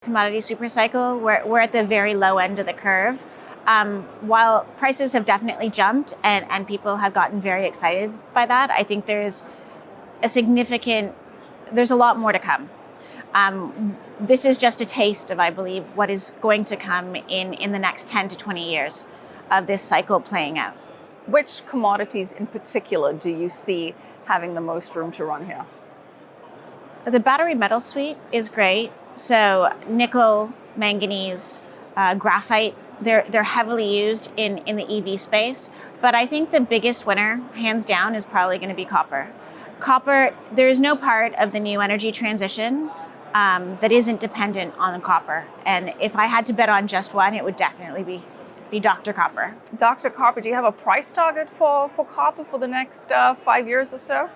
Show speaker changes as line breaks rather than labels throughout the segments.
Commodity supercycle, we're at the very low end of the curve. While prices have definitely jumped and people have gotten very excited by that, I think there's a lot more to come. This is just a taste of, I believe, what is going to come in the next 10 to 20 years of this cycle playing out.
Which commodities in particular do you see having the most room to run here?
The battery metal suite is great. So nickel, manganese, graphite, they're heavily used in the EV space. But I think the biggest winner, hands down, is probably going to be copper. Copper, there is no part of the new energy transition that isn't dependent on the copper. And if I had to bet on just one, it would definitely be Dr. Copper.
Dr. Copper, do you have a price target for copper for the next 5 years or so?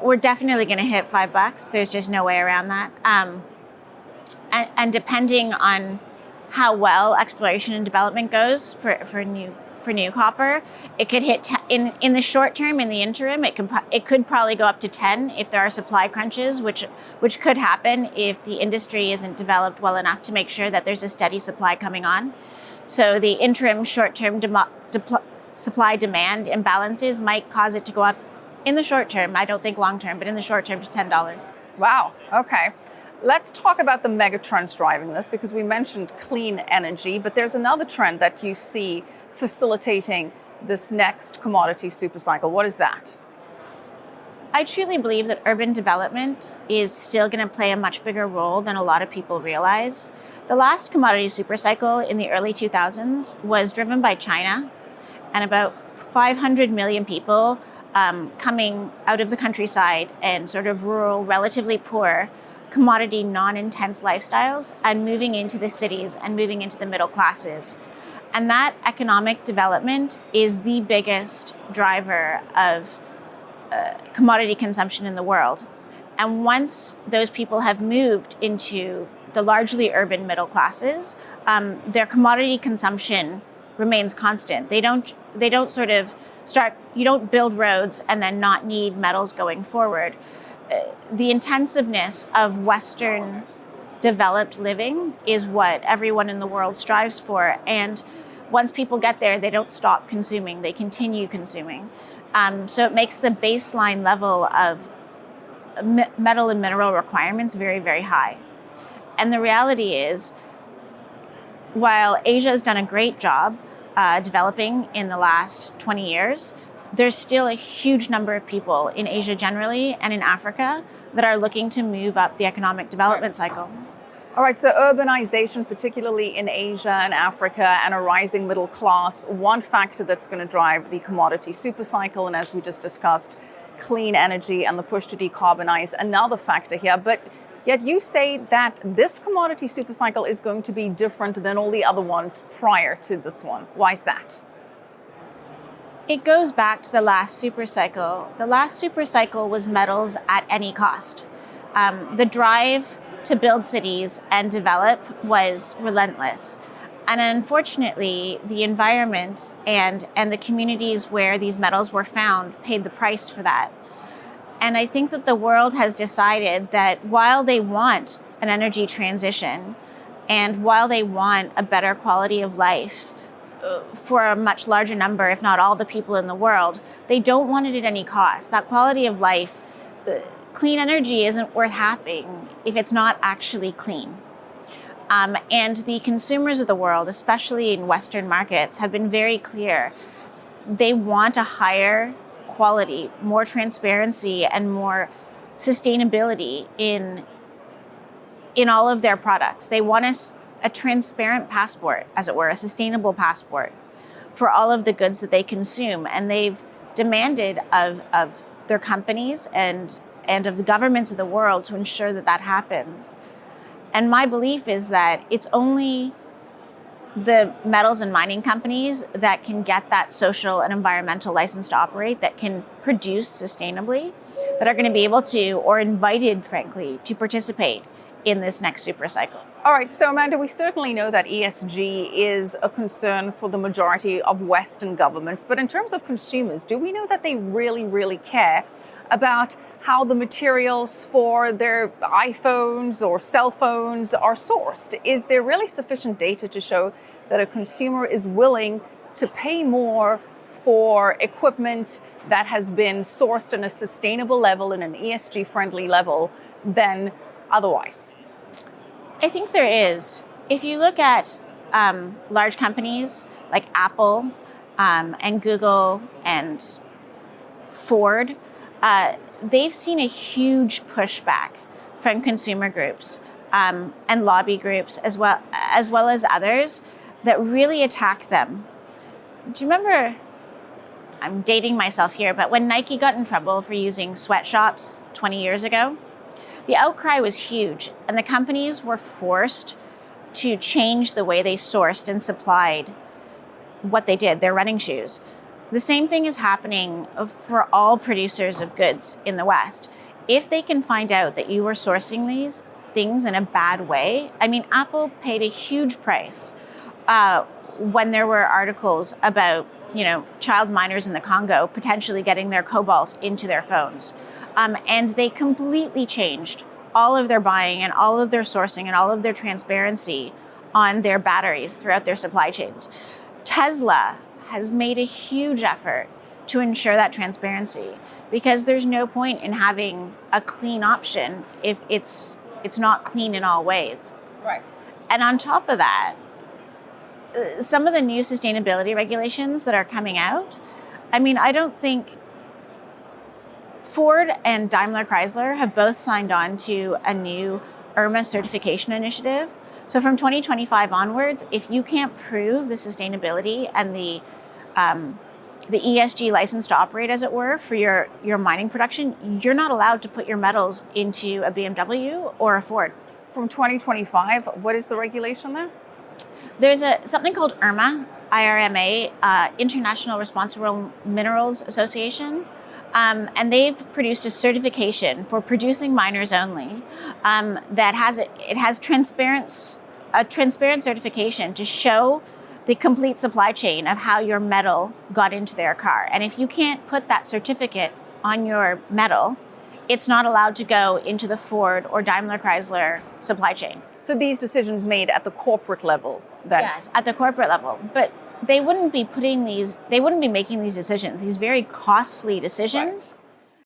We're definitely going to hit $5. There's just no way around that. And depending on how well exploration and development goes for new copper, it could hit in the short term. In the interim, it could probably go up to 10 if there are supply crunches, which could happen if the industry isn't developed well enough to make sure that there's a steady supply coming on. So the interim short-term supply-demand imbalances might cause it to go up in the short term. I don't think long term, but in the short term to $10.
Wow, okay. Let's talk about the mega trends driving this, because we mentioned clean energy, but there's another trend that you see facilitating this next commodity supercycle. What is that?
I truly believe that urban development is still going to play a much bigger role than a lot of people realize. The last commodity supercycle in the early 2000s was driven by China, and about 500 million people coming out of the countryside and sort of rural, relatively poor, commodity, non-intense lifestyles and moving into the cities and moving into the middle classes. And that economic development is the biggest driver of commodity consumption in the world. And once those people have moved into the largely urban middle classes, their commodity consumption remains constant. They don't sort of you don't build roads and then not need metals going forward. The intensiveness of Western developed living is what everyone in the world strives for. And once people get there, they don't stop consuming, they continue consuming. So it makes the baseline level of metal and mineral requirements very, very high. And the reality is, while Asia has done a great job developing in the last 20 years, there's still a huge number of people in Asia generally and in Africa that are looking to move up the economic development cycle.
All right, so urbanization, particularly in Asia and Africa, and a rising middle class, one factor that's going to drive the commodity supercycle, and as we just discussed, clean energy and the push to decarbonize, another factor here. But yet you say that this commodity supercycle is going to be different than all the other ones prior to this one. Why is that?
It goes back to the last supercycle. The last supercycle was metals at any cost. The drive to build cities and develop was relentless. And unfortunately, the environment and the communities where these metals were found paid the price for that. And I think that the world has decided that while they want an energy transition and while they want a better quality of life for a much larger number, if not all the people in the world, they don't want it at any cost. That quality of life, clean energy isn't worth having if it's not actually clean. And the consumers of the world, especially in Western markets, have been very clear. They want a higher quality, more transparency, and more sustainability in all of their products. They want a transparent passport, as it were, a sustainable passport for all of the goods that they consume. And they've demanded of their companies and of the governments of the world to ensure that that happens. And my belief is that it's only the metals and mining companies that can get that social and environmental license to operate, that can produce sustainably, that are going to be able to, or invited, frankly, to participate in this next supercycle.
All right, so Amanda, we certainly know that ESG is a concern for the majority of Western governments, but in terms of consumers, do we know that they really, really care about how the materials for their iPhones or cell phones are sourced? Is there really sufficient data to show that a consumer is willing to pay more for equipment that has been sourced in a sustainable level, in an ESG friendly level, than otherwise?
I think there is. If you look at large companies like Apple and Google and Ford, they've seen a huge pushback from consumer groups and lobby groups as well as others that really attack them. Do you remember, I'm dating myself here, but when Nike got in trouble for using sweatshops 20 years ago, the outcry was huge, and the companies were forced to change the way they sourced and supplied what they did, their running shoes. The same thing is happening for all producers of goods in the West. If they can find out that you are sourcing these things in a bad way, I mean, Apple paid a huge price when there were articles about, child minors in the Congo potentially getting their cobalt into their phones. And they completely changed all of their buying and all of their sourcing and all of their transparency on their batteries throughout their supply chains. Tesla has made a huge effort to ensure that transparency, because there's no point in having a clean option if it's not clean in all ways.
Right.
And on top of that, some of the new sustainability regulations that are coming out, I don't think Ford and Daimler Chrysler have both signed on to a new IRMA certification initiative. So from 2025 onwards, if you can't prove the sustainability and the ESG license to operate, as it were, for your mining production, you're not allowed to put your metals into a BMW or a Ford.
From 2025, what is the regulation there?
There's something called IRMA, IRMA, International Responsible Minerals Association, and they've produced a certification for producing miners only that has a transparent certification to show the complete supply chain of how your metal got into their car. And if you can't put that certificate on your metal, it's not allowed to go into the Ford or Daimler Chrysler supply chain.
So these decisions made at the corporate level then?
Yes, at the corporate level. But they wouldn't be making these decisions, these very costly decisions,